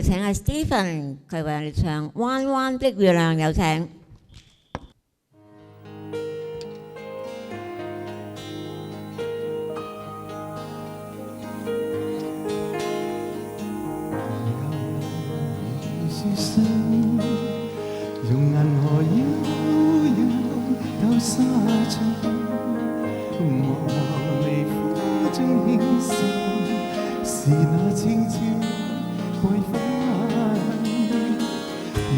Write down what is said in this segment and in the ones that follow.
請阿 Stephen 佢為我哋唱《彎彎的月亮》，有請。用銀河悠悠到沙場，茫茫微風中輕滲，是那清澈桂花搖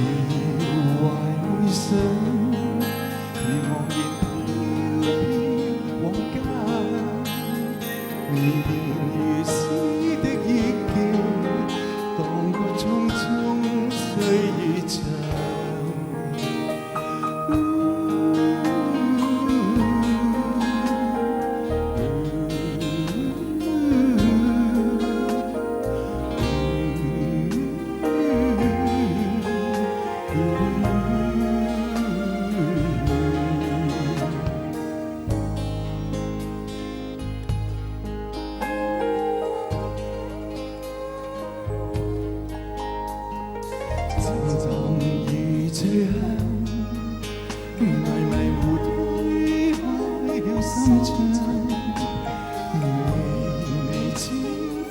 懷裏想，如茫然飄飄往家，綿綿如絲的憶記，蕩過匆匆歲月長。醉香，迷迷糊推開了心窗，微微清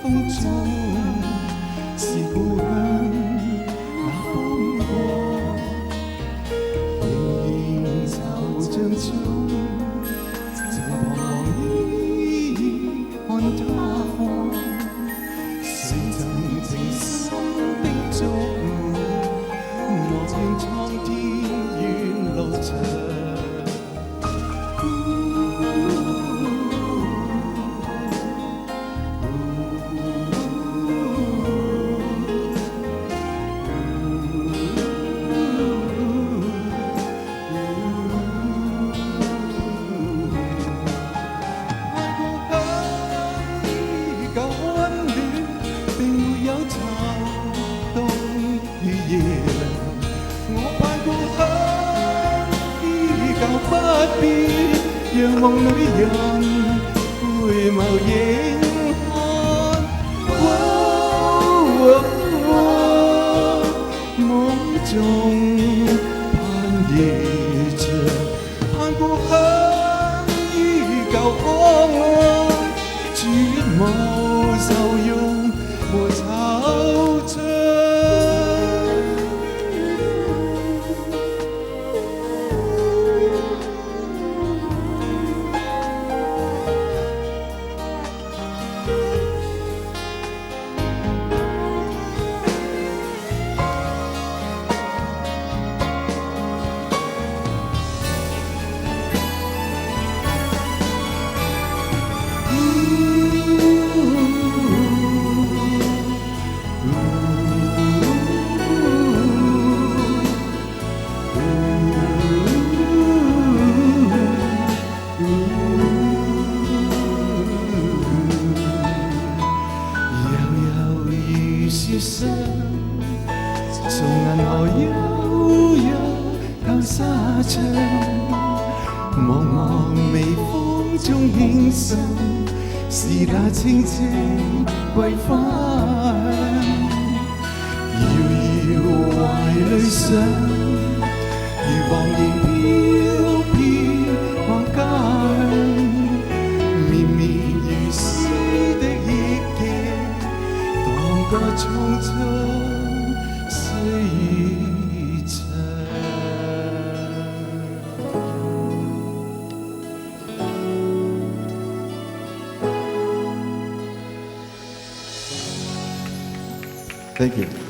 風中是故鄉那風光，仍然惆悵中，曾彷徨依依看他方，誰曾情深的觸摸？望蒼天遠路長，愛故鄉依舊溫暖，並沒有秋冬與夜涼。我盼故鄉依舊不變，讓夢裏人回眸影看。夢中盼夜長，盼故鄉依舊安安，絕無愁容和惆悵。雪霜，從銀河悠悠到沙場，茫茫微風中輕滲，是那清澈桂花香，遙遙懷裏想，如茫然飄飄往家鄉，綿綿如絲的憶記。蕩過匆匆歲月長。Thank you.